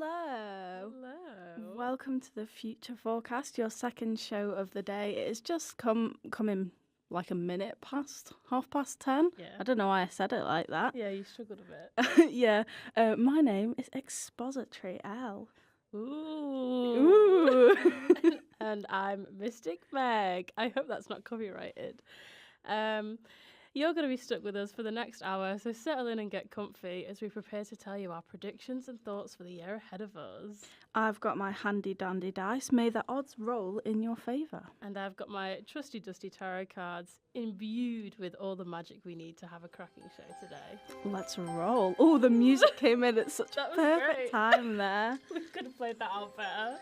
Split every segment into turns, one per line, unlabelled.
Hello.
Hello.
Welcome to the Future Forecast, your second show of the day. It has just come in like a minute past 10:30.
Yeah.
I don't know why I said it like that.
Yeah, you struggled a bit.
Yeah. My name is Expository L.
Ooh. And I'm Mystic Meg. I hope that's not copyrighted. You're going to be stuck with us for the next hour, so settle in and get comfy as we prepare to tell you our predictions and thoughts for the year ahead of us.
I've got my handy dandy dice. May the odds roll in your favour.
And I've got my trusty dusty tarot cards imbued with all the magic we need to have a cracking show today.
Let's roll. Oh, the music came in at such
That
a
was
perfect
great.
time there.
We could have played that out better.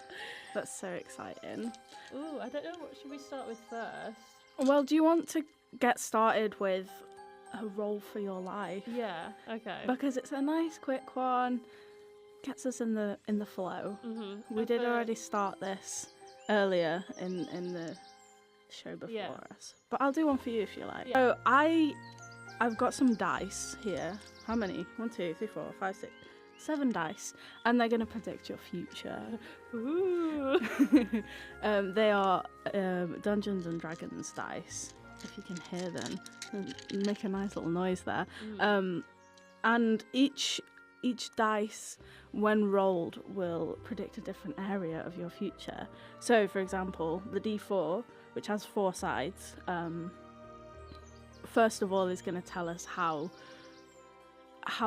That's so exciting.
Ooh, I don't know, what should we start with first?
Well, do you want to get started with a roll for your life?
Yeah, okay.
Because it's a nice quick one, gets us in the flow.
Mm-hmm.
We did already start this earlier in the show before us, but I'll do one for you if you like.
Yeah.
So I've got some dice here. How many? 1, 2, 3, 4, 5, 6, 7 dice, and they're gonna predict your future.
Ooh.
They are Dungeons and Dragons dice. If you can hear them, they make a nice little noise there. And each dice, when rolled, will predict a different area of your future. So, for example, the D4, which has 4 sides, first of all is going to tell us how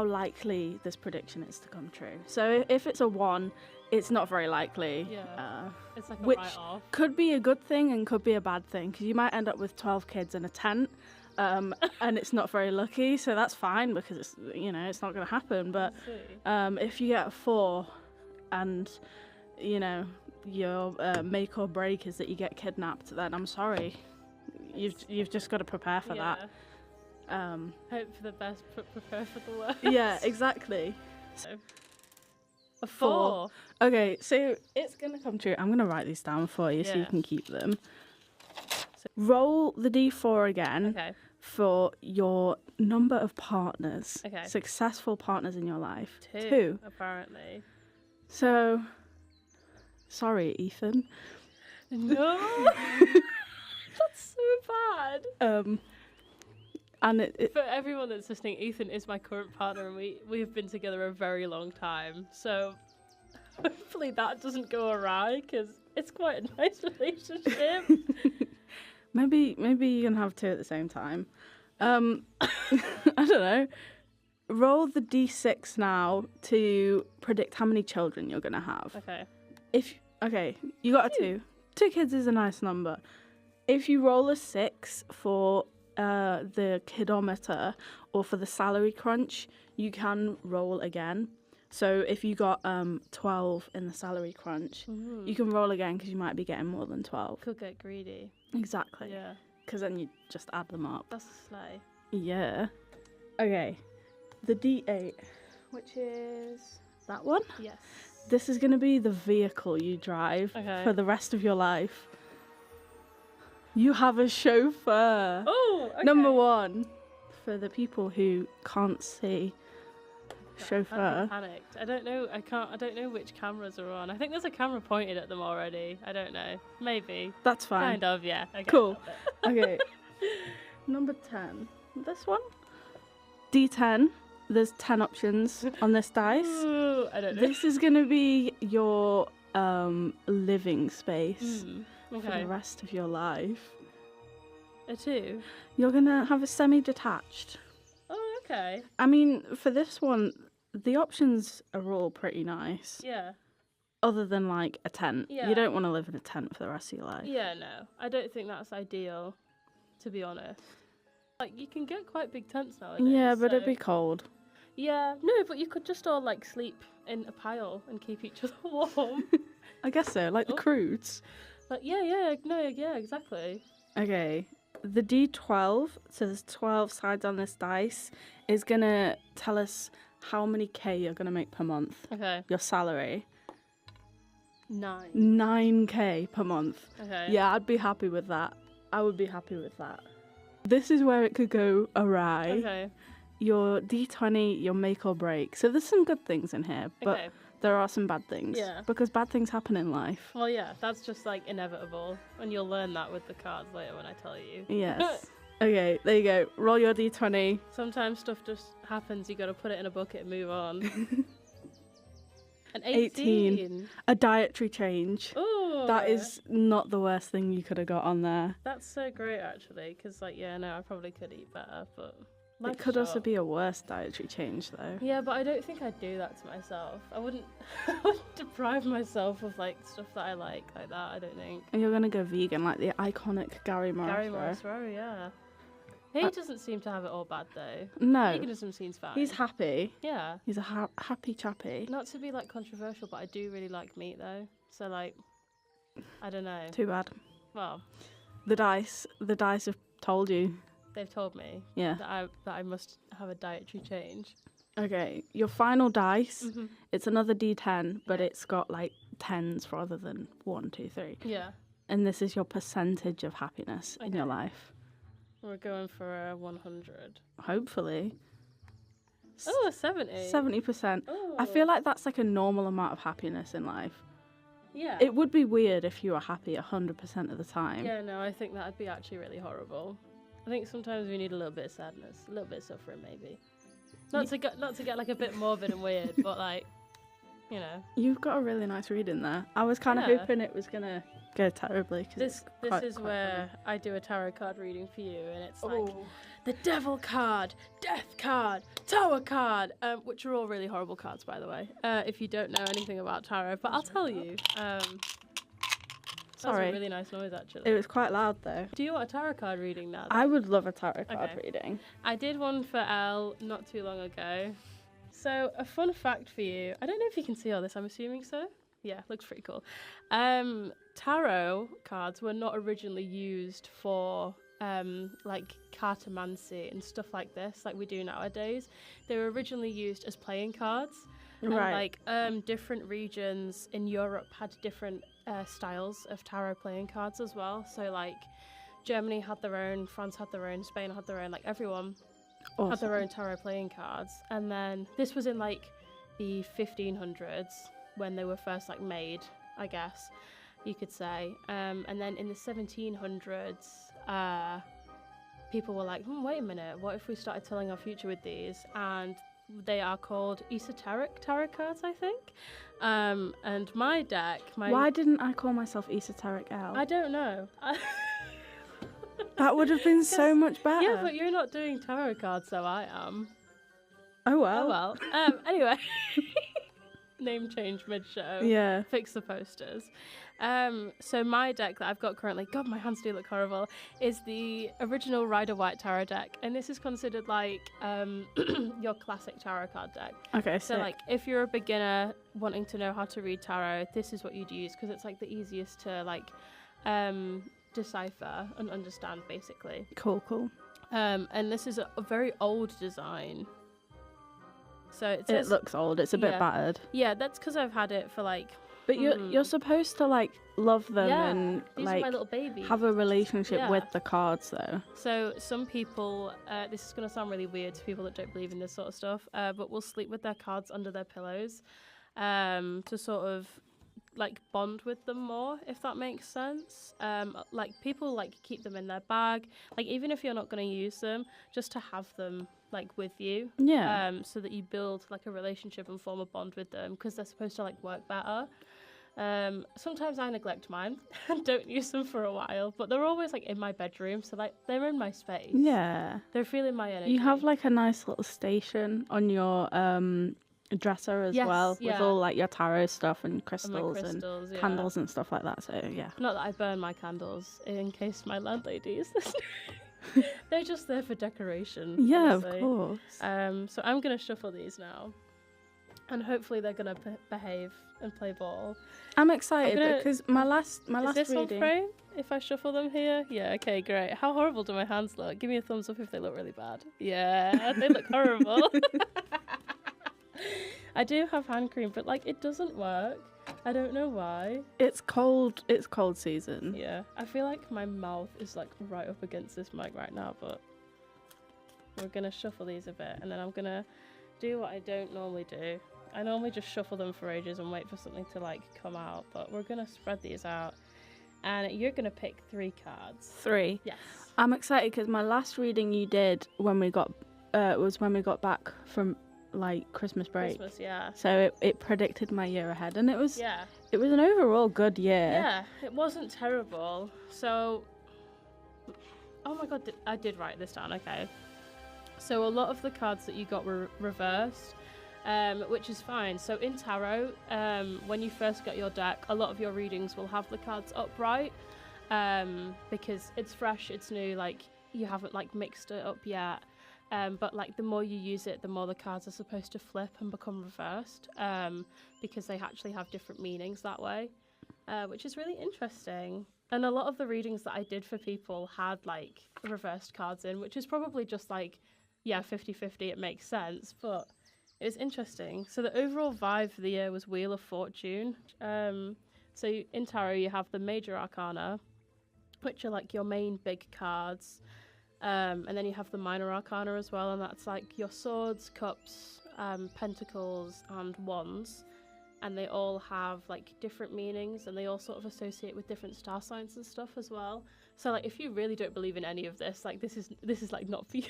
likely this prediction is to come true. So if it's a 1, it's not very likely.
Yeah. It's like a
which
write-off.
could be a good thing and could be a bad thing, because you might end up with 12 kids in a tent, and it's not very lucky. So that's fine, because it's it's not going to happen. But if you get a 4, and your make or break is that you get kidnapped, then I'm sorry, you've just got to prepare for that.
Hope for the best, but prepare for the worst.
Yeah, exactly.
So,
A 4. Okay, so it's gonna come true. I'm gonna write these down for you so you can keep them. So roll the D4 again for your number of partners.
Okay.
Successful partners in your life.
2, apparently.
So, sorry, Ethan.
No. That's so bad.
And
for everyone that's listening, Ethan is my current partner, and we've been together a very long time. So hopefully that doesn't go awry, because it's quite a nice relationship.
maybe you can have 2 at the same time. I don't know. Roll the D6 now to predict how many children you're gonna have.
Okay.
You got a 2. 2 kids is a nice number. If you roll a 6 for the kidometer or for the salary crunch, you can roll again. So if you got 12 in the salary crunch, you can roll again, because you might be getting more than 12.
Could get greedy.
Exactly.
Yeah.
Because then you just add them up.
That's a slay.
Yeah. Okay. The D8, which is that one.
Yes.
This is going to be the vehicle you drive for the rest of your life. You have a chauffeur.
Oh, okay.
Number 1, for the people who can't see, chauffeur.
I'm panicked. I don't know which cameras are on. I think there's a camera pointed at them already. I don't know. Maybe.
That's fine.
Kind of, yeah. Okay,
cool. Okay. Number 10. This one. D10. There's 10 options on this dice.
Ooh, I don't know.
This is going to be your living space.
Okay.
For the rest of your life.
A 2?
You're going to have a semi-detached.
Oh, okay.
I mean, for this one, the options are all pretty nice.
Yeah.
Other than, like, a tent.
Yeah.
You don't want to live in a tent for the rest of your life.
Yeah, no. I don't think that's ideal, to be honest. Like, you can get quite big tents nowadays.
Yeah, but it'd be cold.
Yeah. No, but you could just all, like, sleep in a pile and keep each other warm.
I guess so, like the Croods.
Like, yeah, exactly.
Okay, the D12, so there's 12 sides on this dice, is going to tell us how many K you're going to make per month.
Okay.
Your salary.
9.
9K per month.
Okay.
Yeah, I'd be happy with that. I would be happy with that. This is where it could go awry.
Okay.
your D20, your make or break. So there's some good things in here, but
Okay.
there are some bad things.
Yeah.
Because bad things happen in life.
Well, yeah, that's just like inevitable, and you'll learn that with the cards later when I tell you.
Yes. Okay, there you go. Roll your D20.
Sometimes stuff just happens. You got to put it in a bucket and move on. An 18.
A dietary change.
Ooh.
That is not the worst thing you could have got on there.
That's so great, actually, because, like, yeah, no, I probably could eat better, but...
It could also be a worse dietary change, though.
Yeah, but I don't think I'd do that to myself. I wouldn't, I wouldn't deprive myself of, like, stuff that I like that, I don't think.
And you're going to go vegan, like the iconic Gary Morris.
Gary Morris, yeah. He doesn't seem to have it all bad, though.
No.
Veganism seems fine.
He's happy.
Yeah.
He's a happy chappy.
Not to be, like, controversial, but I do really like meat, though. So, like, I don't know.
Too bad.
Well.
The dice have told you.
They've told me
Yeah.
that I must have a dietary change.
Okay, your final dice, it's another D10, but it's got, like, 10s rather than 1, 2, 3.
Yeah.
And this is your percentage of happiness in your life.
We're going for a 100.
Hopefully.
Oh, a 70.
70%.
Oh.
I feel like that's like a normal amount of happiness in life.
Yeah.
It would be weird if you were happy 100% of the time.
Yeah, no, I think that'd be actually really horrible. I think sometimes we need a little bit of sadness, a little bit of suffering, maybe. Not to get like a bit morbid and weird, but like, you know.
You've got a really nice read in there. I was kind of hoping it was gonna go terribly.
This is where I do a tarot card reading for you, and it's like the Devil card, Death card, Tower card, which are all really horrible cards, by the way. If you don't know anything about tarot, but I'll tell you. That was a really nice noise, actually.
It was quite loud, though.
Do you want a tarot card reading now?
I would love a tarot card reading.
I did one for Elle not too long ago. So, a fun fact for you. I don't know if you can see all this. I'm assuming so. Yeah, looks pretty cool. Tarot cards were not originally used for like cartomancy and stuff like this, like we do nowadays. They were originally used as playing cards.
Right.
And like different regions in Europe had different styles of tarot playing cards as well. So like Germany had their own, France had their own, Spain had their own, like everyone had their own tarot playing cards. And then this was in like the 1500s when they were first like made, I guess you could say. And then in the 1700s, people were like, wait a minute, what if we started telling our future with these? And they are called esoteric tarot cards, I think. And my deck...
Why didn't I call myself Esoteric Elle?
I don't know.
That would have been so much better.
Yeah, but you're not doing tarot cards, so I am.
Oh well.
Oh well. Anyway. Name change mid-show.
Yeah.
Fix the posters. So my deck that I've got currently, God, my hands do look horrible, is the original Rider-Waite tarot deck. And this is considered like your classic tarot card deck.
Okay,
so like if you're a beginner wanting to know how to read tarot, this is what you'd use because it's like the easiest to like decipher and understand basically.
Cool.
And this is a very old design. So
it looks old. It's a bit battered.
Yeah, that's because I've had it for like...
But you're supposed to like love them and
these
like
are my little babies.
have a relationship with the cards though.
So some people, this is going to sound really weird to people that don't believe in this sort of stuff, but will sleep with their cards under their pillows to sort of like bond with them more, if that makes sense. Like people like keep them in their bag, like even if you're not going to use them, just to have them like with you, so that you build like a relationship and form a bond with them because they're supposed to like work better. Sometimes I neglect mine and don't use them for a while, but they're always like in my bedroom, so like they're in my space.
Yeah,
they're feeling my energy.
You have like a nice little station on your dresser as well, with all like your tarot stuff and crystals and candles and stuff like that. So yeah,
not that I burn my candles in case my landlady is listening. They're just there for decoration.
Yeah,
honestly.
Of course.
So I'm gonna shuffle these now, and hopefully they're gonna behave and play ball.
I'm excited because my last
is this
reading.
On frame? If I shuffle them here, yeah. Okay, great. How horrible do my hands look? Give me a thumbs up if they look really bad. Yeah, they look horrible. I do have hand cream, but like it doesn't work. I don't know why.
It's cold. It's cold season.
Yeah. I feel like my mouth is like right up against this mic right now, but we're going to shuffle these a bit, and then I'm going to do what I don't normally do. I normally just shuffle them for ages and wait for something to like come out, but we're going to spread these out, and you're going to pick 3 cards.
3?
Yes.
I'm excited because my last reading you did when we got was when we got back from like Christmas break.
Christmas, yeah.
So it predicted my year ahead, and it was
Yeah.
it was an overall good year.
Yeah, it wasn't terrible. So, oh my god, I did write this down, okay. So a lot of the cards that you got were reversed, which is fine. So in tarot, when you first get your deck, a lot of your readings will have the cards upright, because it's fresh, it's new, like you haven't like mixed it up yet. But like the more you use it, the more the cards are supposed to flip and become reversed, because they actually have different meanings that way, which is really interesting. And a lot of the readings that I did for people had like reversed cards in, which is probably just like, yeah, 50-50, it makes sense, but it was interesting. So the overall vibe for the year was Wheel of Fortune. So in tarot you have the major arcana, which are like your main big cards. And then you have the minor arcana as well, and that's like your swords, cups, pentacles, and wands. And they all have like different meanings, and they all sort of associate with different star signs and stuff as well. So like if you really don't believe in any of this, like this is like not for you.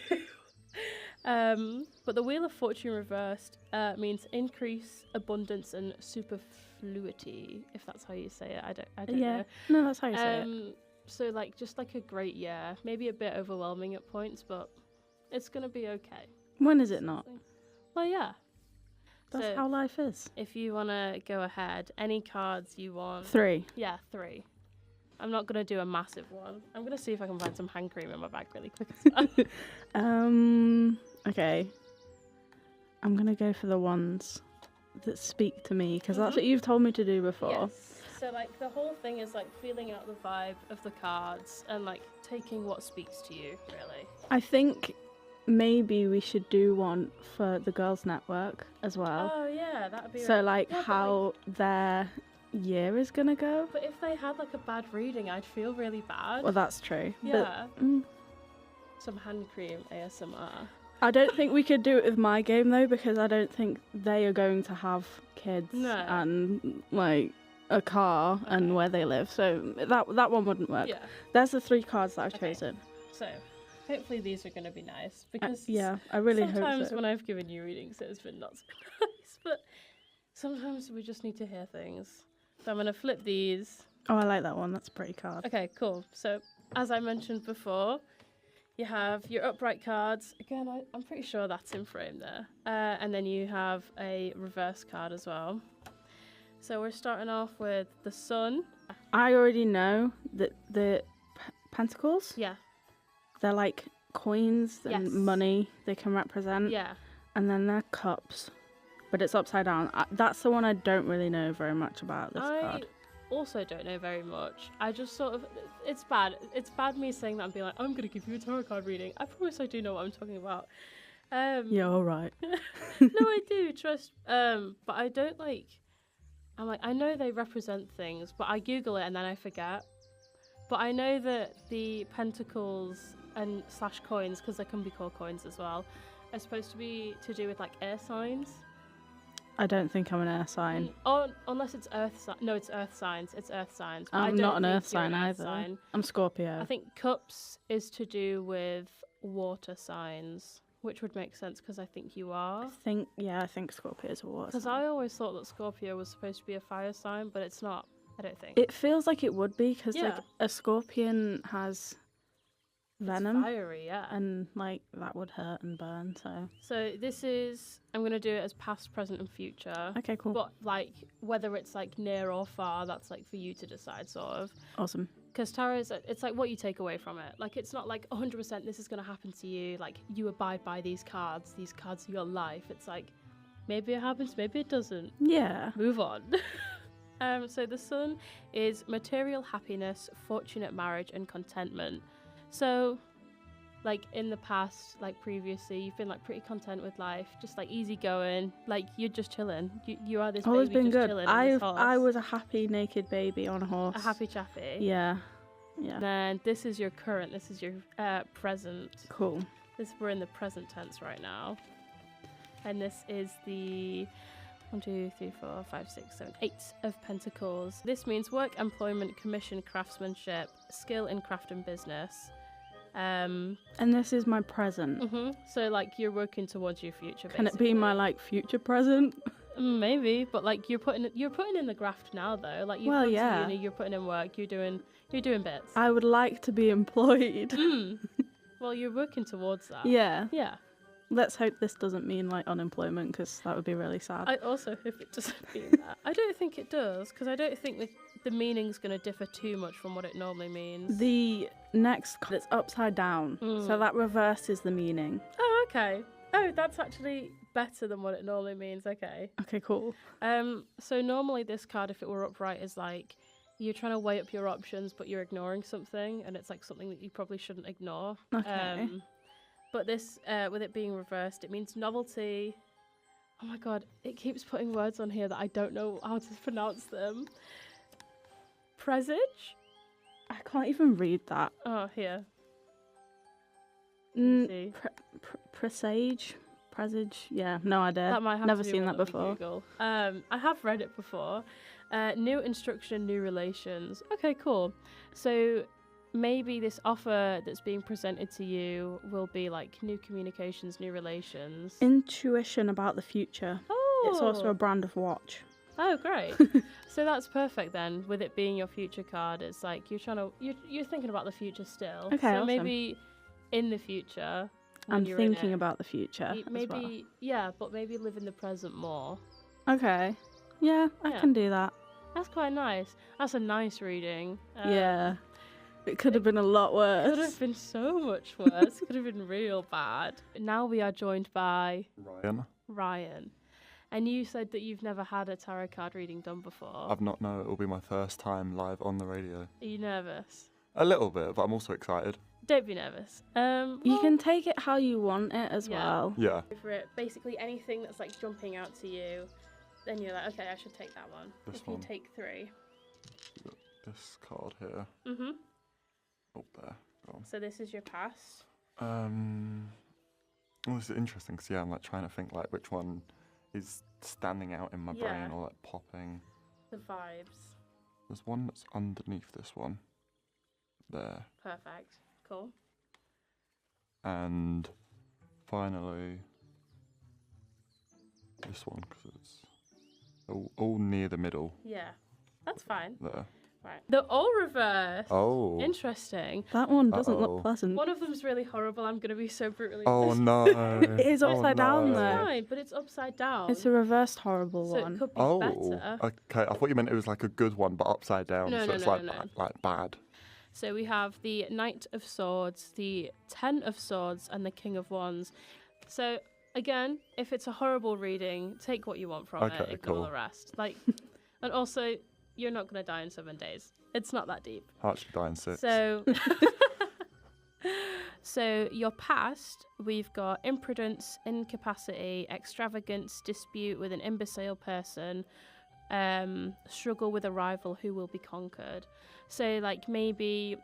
But the Wheel of Fortune reversed means increase, abundance, and superfluity, if that's how you say it. I don't know.
No, that's how you say it.
So like just like a great year, maybe a bit overwhelming at points, but it's gonna be okay.
When is it not?
Well, yeah.
That's
So
how life is.
if you wanna go ahead, any cards you want.
3.
Yeah, 3. I'm not gonna do a massive one. I'm gonna see if I can find some hand cream in my bag really quick as well.
Okay. I'm gonna go for the ones that speak to me, because that's what you've told me to do before.
Yes. So like the whole thing is like feeling out the vibe of the cards and like taking what speaks to you, really.
I think maybe we should do one for the girls' network as well.
Oh yeah, that'd be.
So like
yeah,
how their year is gonna go.
But if they had like a bad reading, I'd feel really bad.
Well, that's true.
Yeah.
But,
Some hand cream ASMR.
I don't think we could do it with my game though, because I don't think they are going to have kids and like a car and where they live. So that one wouldn't work.
Yeah.
There's the 3 cards that I've chosen.
So hopefully these are going to be nice, because
yeah, I really hope so.
sometimes when I've given you readings, it's been not so nice, but sometimes we just need to hear things. So I'm going to flip these.
Oh, I like that one. That's a pretty card.
Okay, cool. So as I mentioned before, you have your upright cards. Again, I'm pretty sure that's in frame there. And then you have a reverse card as well. So we're starting off with the Sun.
I already know that the pentacles,
Yeah.
they're like coins and money they can represent.
Yeah.
And then they're cups, but it's upside down. That's the one I don't really know very much about, this card.
Also don't know very much. I just sort of, it's bad me saying that and being like, I'm going to give you a tarot card reading. I promise I do know what I'm talking about.
Yeah, all right.
No, I do, trust. But I don't like, I'm like, I know they represent things, but I Google it and then I forget. But I know that the pentacles and / coins, because they can be called coins as well, are supposed to be to do with like air signs.
I don't think I'm an air sign.
Unless it's earth sign. No, it's earth signs. It's earth signs. But
I'm not an earth sign either.
Sign.
I'm Scorpio.
I think cups is to do with water signs, which would make sense because I think you are.
I think Scorpio is a water sign.
Because I always thought that Scorpio was supposed to be a fire sign, but it's not. I don't think.
It feels like it would be, because like a scorpion has venom.
It's fiery, yeah.
And like that would hurt and burn, so.
So this is, I'm going to do it as past, present and future.
Okay, cool.
But like whether it's like near or far, that's like for you to decide, sort of.
Awesome.
Because tarot is, it's like what you take away from it. Like it's not like 100% this is going to happen to you. Like you abide by these cards are your life. It's like maybe it happens, maybe it doesn't.
Yeah.
Move on. So the Sun is material happiness, fortunate marriage and contentment. So like in the past, like previously, you've been like pretty content with life, just like easy going, like you're just chilling. You are this
Always
baby
been
just
good.
chilling on this horse.
I was a happy naked baby on a horse.
A happy chappy.
Yeah. Yeah.
Then this is your current, this is your present.
Cool.
We're in the present tense right now. And this is the 1, 2, 3, 4, 5, 6, 7, 8 of Pentacles. This means work, employment, commission, craftsmanship, skill in craft and business.
And this is my present.
So like you're working towards your future.
Can it be my like future present?
Maybe, but like you're putting in the graft now though. Like you've gone to uni, you're putting in work, you're doing bits.
I would like to be employed.
Well, you're working towards that.
Yeah.
Yeah.
Let's hope this doesn't mean like unemployment, because that would be really sad.
I also hope it doesn't mean that. I don't think it does, because I don't think the meaning's going to differ too much from what it normally means.
The next card is upside down, so that reverses the meaning.
Oh, okay. Oh, that's actually better than what it normally means. Okay.
Okay, cool.
So normally this card, if it were upright, is like you're trying to weigh up your options, but you're ignoring something, and it's like something that you probably shouldn't ignore.
Okay.
But this, with it being reversed, it means novelty. Oh my god, it keeps putting words on here that I don't know how to pronounce them. Presage?
I can't even read that.
Oh, here.
Presage? Presage? Yeah, no idea.
That might have
Never
to be
seen
one
that
we
before.
Google. I have read it before. New instruction, new relations. Okay, cool. So maybe this offer that's being presented to you will be like new communications, new relations.
Intuition about the future.
Oh,
It's also a brand of watch.
Oh, great. So that's perfect then. With it being your future card, it's like you're thinking about the future still.
Okay,
so
awesome.
maybe in the future, when
I'm
you're in
thinking
it,
about the future as
maybe
well.
yeah, but maybe live in the present more.
Okay. Yeah, I
Yeah.
can do that.
That's quite nice. That's a nice reading.
Yeah. It could have been a lot worse.
Could have been so much worse. Could have been real bad. Now we are joined by Ryan. And you said that you've never had a tarot card reading done before.
I've not, no. It'll be my first time live on the radio.
Are you nervous?
A little bit, but I'm also excited.
Don't be nervous.
You can take it how you want it as well.
Yeah.
For it, basically anything that's like jumping out to you, then you're like, okay, I should take that one.
This
if
one.
you take 3.
This card here.
Mhm.
Oh, there. Go on.
So this is your past.
Well, this is interesting because, yeah, I'm like trying to think like which one is standing out in my brain or like popping.
The vibes.
There's one that's underneath this one. There.
Perfect. Cool.
And finally, this one because it's all near the middle.
Yeah. That's fine.
There.
Right. They're all reversed.
Oh.
Interesting.
That one doesn't
Uh-oh.
look pleasant.
One of them's really horrible. I'm going to be so brutally
Oh
honest.
no.
It is upside down
no.
though.
It's fine, but it's upside down.
It's a reversed horrible
so
one.
it could be
Oh,
better.
okay. I thought you meant it was like a good one, but upside down.
No,
so
no,
it's
no,
like
no.
like bad.
So we have the Knight of Swords, the 10 of Swords, and the King of Wands. So again, if it's a horrible reading, take what you want from it,
Okay,
ignore
cool.
the rest. Like, and also, you're not going to die in 7 days. It's not that deep.
I actually die in 6.
So, so your past, we've got imprudence, incapacity, extravagance, dispute with an imbecile person, struggle with a rival who will be conquered. So like maybe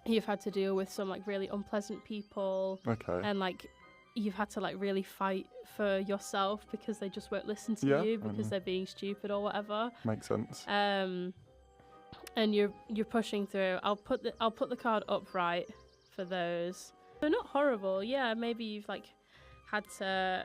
you've had to deal with some like really unpleasant people,
Okay.
and like you've had to like really fight for yourself because they just won't listen to
Yeah,
you
I
because
know.
they're being stupid or whatever.
Makes sense.
And you're pushing through. I'll put the card upright for those. They're not horrible. Yeah, maybe you've like had to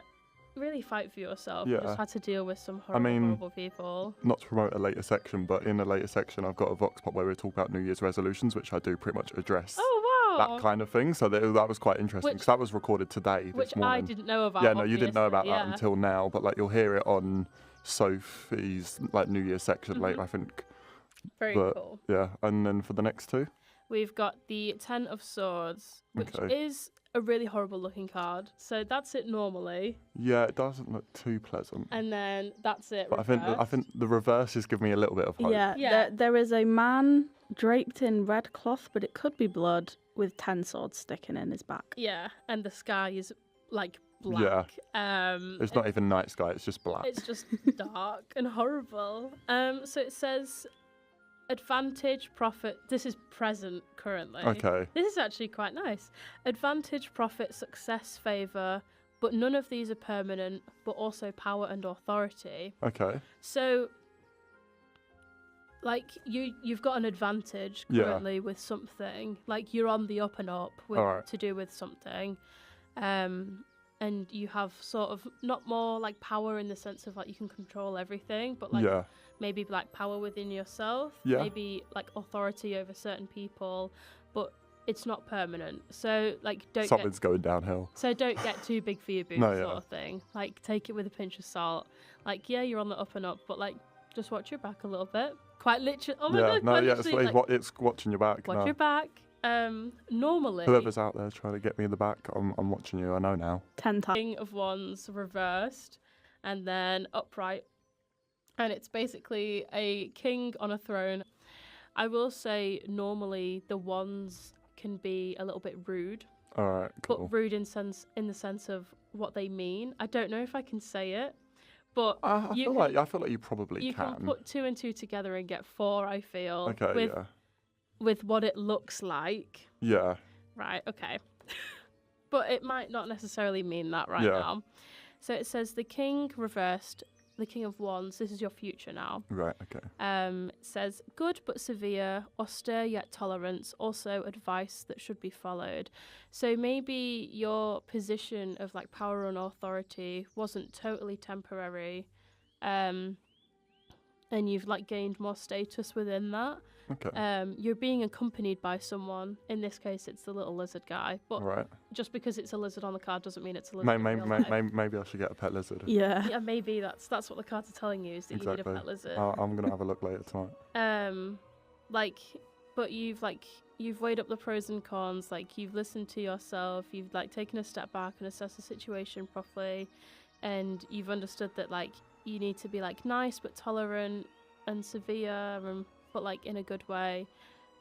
really fight for yourself. You
Yeah.
just had to deal with some
I mean,
horrible people.
Not to promote a later section, but in a later section, I've got a vox pop where we talk about New Year's resolutions, which I do pretty much address
Oh wow.
that kind of thing. So that was quite interesting
Which-
because that was recorded today, this
Which
morning.
I didn't know about.
Yeah, no, you didn't know about
obviously,
that
yeah.
until now, but like you'll hear it on Sophie's like New Year's section later, I think.
Very
but-
cool.
Yeah, and then for the next two,
We've got the 10 of Swords, which
Okay.
is a really horrible looking card. So that's it normally,
yeah, it doesn't look too pleasant.
and then that's it.
But I think
reversed.
the reverses give me a little bit of hope.
Yeah,
Yeah.
there is a man draped in red cloth, but it could be blood, with 10 swords sticking in his back.
Yeah, and the sky is like black.
It's not even night sky; it's just black.
It's just dark and horrible. So it says advantage, profit. This is present currently.
Okay.
This is actually quite nice. Advantage, profit, success, favour, but none of these are permanent, but also power and authority.
Okay.
So, like, you've got an advantage currently with something. Like, you're on the up and up with to do with something. And you have sort of not more like power in the sense of like you can control everything, but like maybe like power within yourself, maybe like authority over certain people, but it's not permanent. So like
something's going downhill.
So don't get too big for your boots sort of thing. Like take it with a pinch of salt. Like you're on the up and up, but like just watch your back a little bit. Quite literally. Oh my god.
No, it's watching your back.
Watch your back. Normally,
whoever's out there trying to get me in the back, I'm watching you. I know now.
10 times.
King of Wands reversed, and then upright, and it's basically a king on a throne. I will say normally the wands can be a little bit rude.
All right, cool.
But rude in the sense of what they mean. I don't know if I can say it, but
I feel like you probably
can. You can put 2 and 2 together and get 4. I feel.
Okay.
With what it looks like.
Yeah.
Right, okay. But it might not necessarily mean that now. So it says the king reversed, the king of wands, this is your future now.
Right, okay.
It says good but severe, austere yet tolerance, also advice that should be followed. So maybe your position of like power and authority wasn't totally temporary, and you've like gained more status within that.
Okay.
You're being accompanied by someone. In this case, it's the little lizard guy. But just because it's a lizard on the card doesn't mean it's a lizard.
Maybe I should get a pet lizard.
Yeah, maybe that's what the cards are telling you is that you need a pet lizard.
I'm gonna have a look later tonight.
But you've weighed up the pros and cons. Like you've listened to yourself. You've like taken a step back and assessed the situation properly, and you've understood that like you need to be like nice but tolerant and severe but like in a good way,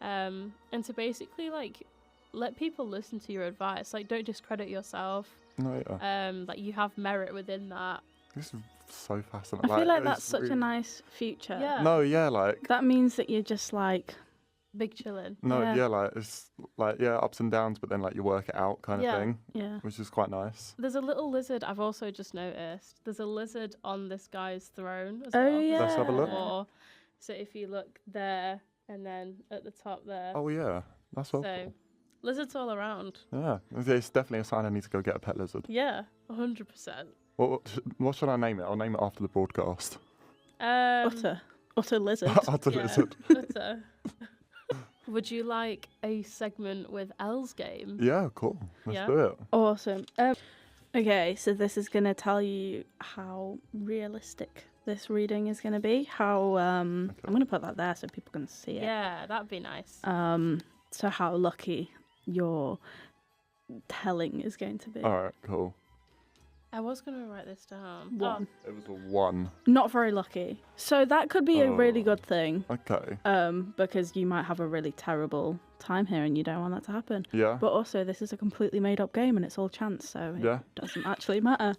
and to basically like let people listen to your advice. Like don't discredit yourself. Like you have merit within that.
This is so fascinating.
I feel like that's such a nice future.
Like
that means that you're just like
big chilling.
It's like ups and downs, but then like you work it out kind of thing.
Yeah,
which is quite nice.
There's a little lizard. I've also just noticed. There's a lizard on this guy's throne as
well.
Oh
yeah.
Let's have a look.
So if you look there and then at the top there.
Oh yeah, that's all.
So lizards all around.
Yeah, it's definitely a sign I need to go get a pet lizard.
Yeah, 100%.
What should I name it? I'll name it after the broadcast.
Utter lizard.
Utter lizard.
Utter. Would you like a segment with Elle's game?
Yeah, cool. Let's do it.
Awesome. Okay, so this is going to tell you how realistic this reading is going to be. How I'm going to put that there so people can see it.
Yeah, that'd be nice.
So how lucky your telling is going to be.
All right, cool.
I was going to write this down.
1.
It was a 1.
Not very lucky. So that could be a really good thing.
Okay.
Because you might have a really terrible time here and you don't want that to happen.
Yeah.
But also this is a completely made up game and it's all chance, so it doesn't actually matter.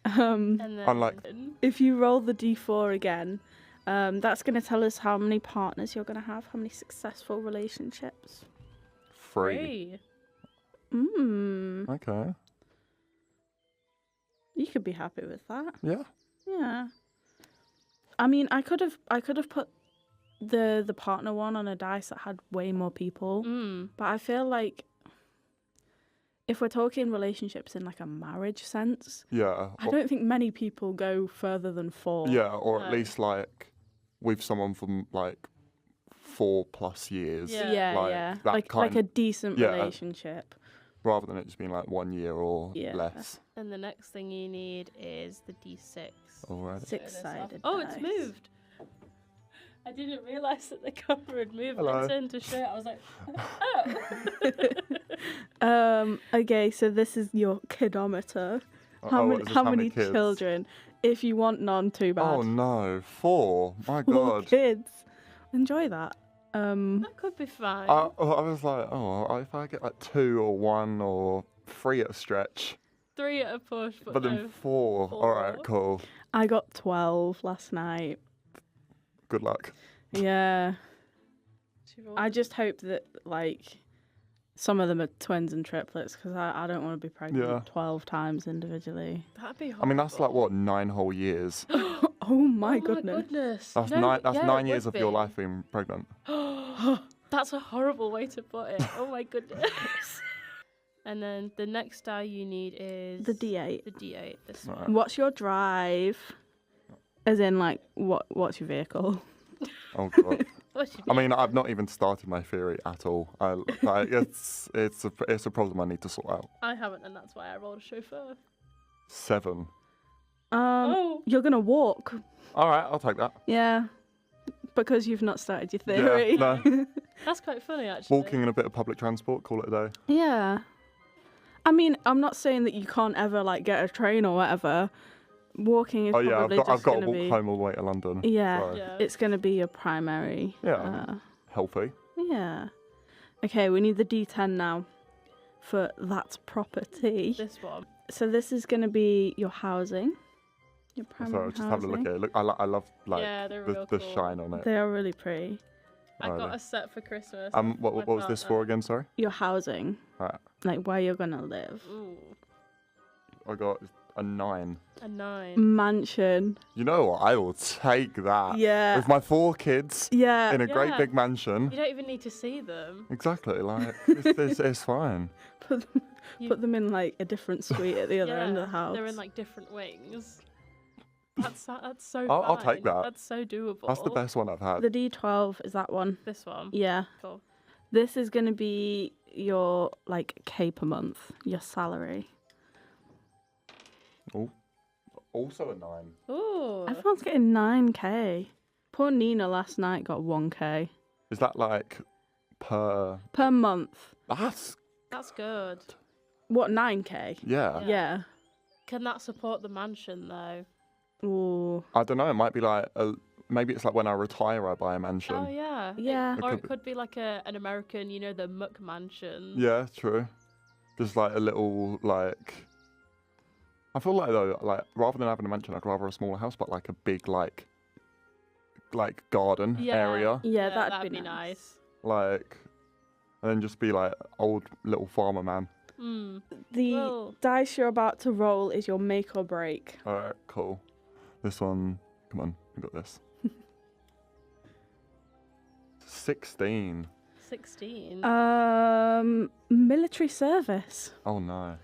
And then
unlike
if you roll the d4 again, that's going to tell us how many partners you're going to have, how many successful relationships.
3. Okay.
You could be happy with that.
Yeah.
Yeah. I mean, I could have put the partner one on a dice that had way more people. But I feel like if we're talking relationships in like a marriage sense, I don't think many people go further than 4.
Yeah, or at least like with someone from like 4+ years.
Yeah. Like a decent relationship.
Rather than it just being like 1 year or less.
And the next thing you need is the d6.
Alright.
6-sided.
Oh, it's moved. I didn't realise that the cover had moved.
Hello.
I turned to show it. I was like, oh.
Okay, so this is your kidometer. How many children? If you want none, too bad.
Oh no, 4. My
4
God.
kids. Enjoy that.
That could be fine.
I was like, if I get like 2 or 1 or 3 at a stretch.
3 at a push,
but then 4. All right, cool.
I got 12 last night.
Good luck.
Yeah.
She rolled
I
a-
just hope that like some of them are twins and triplets because I don't want to be pregnant
Yeah.
12 times individually.
That'd be
I mean, that's like,
horrible.
what, 9 whole years?
Oh my
Oh
goodness.
my goodness.
That's,
No,
nine, that's
yeah, it
9 years
would
of your
be.
life being pregnant.
That's a horrible way to put it. Oh my goodness. And then the next die you need is
The D8.
The D8. This one.
Right.
What's your drive? As in, like, what's your vehicle?
Oh, God.
What's your
I mean, I've not even started my theory at all. It's a problem I need to sort out.
I haven't, and that's why I rolled a chauffeur.
7.
Oh.
You're gonna walk.
All right, I'll take that.
Yeah. Because you've not started your theory.
Yeah, no.
That's quite funny, actually.
Walking in a bit of public transport, call it a day.
Yeah. I mean, I'm not saying that you can't ever like get a train or whatever. Walking is
Oh yeah,
probably
I've
just
got to
gonna
walk
be.
home all the way to London.
Yeah,
so
Yeah.
it's gonna be your primary.
Yeah. Healthy.
Yeah. Okay, we need the D10 now for that property.
This one.
So this is gonna be your housing. Your primary
Sorry, just have a
housing.
look at it. Look, I love like
Yeah, they're real
the
cool.
shine on it.
They are really pretty.
I
Oh,
got
yeah.
a set for Christmas.
What
My
was this for
partner.
again? Sorry.
Your housing,
Right.
like where you're gonna live.
Ooh,
I got a 9.
a 9.
Mansion.
You know what? I will take that.
Yeah.
With my 4 kids
Yeah.
in a great
Yeah.
big mansion.
You don't even need to see them.
Exactly. Like it's fine.
Put them in like a different suite at the other end of the house.
They're in like different wings. That's so
I'll take
fine.
that.
That's so doable.
That's the best one I've had.
The D12 is that one.
This one.
Yeah.
Cool.
This is going to be your like K per month, your salary.
Oh, also a 9.
Ooh.
Everyone's getting 9K. Poor Nina last night got 1K
Is that like per?
per month.
That's good.
What, 9K?
Yeah.
Yeah.
Can that support the mansion though?
Ooh.
I don't know. It might be like maybe it's like when I retire, I buy a mansion.
Oh yeah.
Yeah.
Or
It
it could be like an American, you know, the Muck Mansion.
Yeah, true. Just like a little like. I feel like though, like rather than having a mansion, I'd rather a smaller house, but like a big like garden
Yeah.
area,
Yeah, that'd be
nice.
like, and then just be like old little farmer man.
Mm.
The
Well-
dice you're about to roll is your make or break.
All right, cool. This one, come on, we got this. 16.
16.
Military service.
Oh no.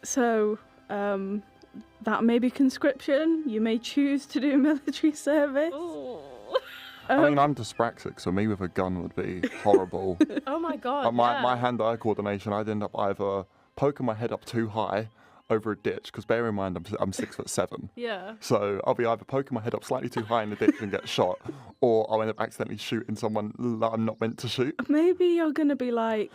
So, that may be conscription. You may choose to do military service.
Ooh.
I mean, I'm dyspraxic, so me with a gun would be horrible.
Oh my god.
My
yeah.
hand-eye coordination, I'd end up either poking my head up too high over a ditch, because bear in mind I'm 6'7",
Yeah.
so I'll be either poking my head up slightly too high in the ditch and get shot, or I'll end up accidentally shooting someone that I'm not meant to shoot.
Maybe you're gonna be like,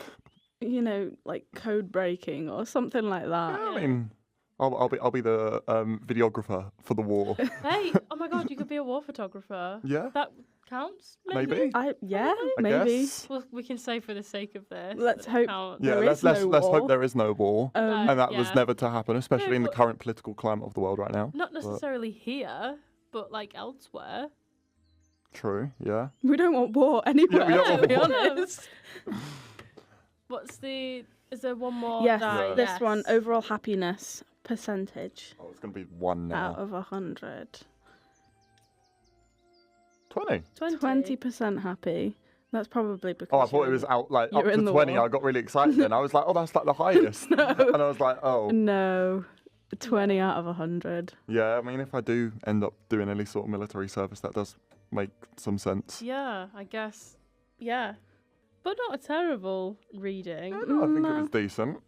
you know, like code breaking or something like that.
I mean, I'll be the videographer for the war.
Hey, oh my god, you could be a war photographer.
Yeah,
That counts, maybe?
maybe.
Yeah,
I
maybe.
guess.
Well, we can say for the sake of this.
Let's
that it
hope-
counts.
Yeah,
There
let's
is no
let's
war.
hope there is no war,
No,
and that was
yeah.
never to happen, especially in the
but-
current political climate of the world right now.
Not necessarily here, but like elsewhere.
True. Yeah.
We don't want war anywhere,
we don't
to
want
be
war.
honest.
Is there one more?
Yes,
die?
this
Yes.
one, overall happiness percentage
Oh, it's gonna be 1
out
now.
of 100.
20.
20% happy. That's probably because.
Oh, I thought it
you're
was out like up
you're
to
in the
20.
war.
I got really excited then. I was like, oh, that's like the highest. And I was like, oh.
No, 20 out of 100.
Yeah, I mean, if I do end up doing any sort of military service, that does make some sense.
Yeah, I guess. Yeah. But not a terrible reading.
I think it was decent.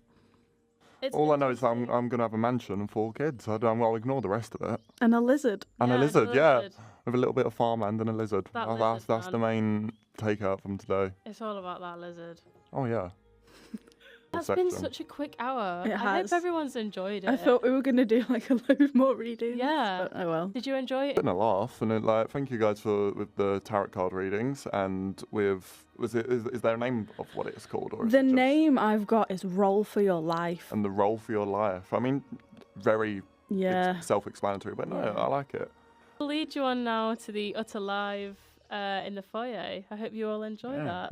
It's
All I know is
interesting.
I'm going to have a mansion and 4 kids. I'll ignore the rest of it.
And a lizard.
And
Yeah,
a lizard, yeah.
lizard.
With a little bit of farmland and a lizard.
That
That's
lizard,
the
man.
main takeout from today.
It's all about that lizard.
Oh, yeah.
That's been
Section.
such a quick hour.
It
I
has.
hope everyone's enjoyed it.
I thought we were going to do like a load more readings.
Yeah.
But oh well.
Did you enjoy it?
Been a laugh, and like thank you guys with the tarot card readings and with is there a name of what it's called or is
The
it just-
name I've got is Roll for Your Life.
and the role for your life. I mean, very
Yeah.
self-explanatory, but no,
Yeah.
I like it.
We'll lead you on now to the Utter Live in the foyer. I hope you all enjoy
Yeah.
that.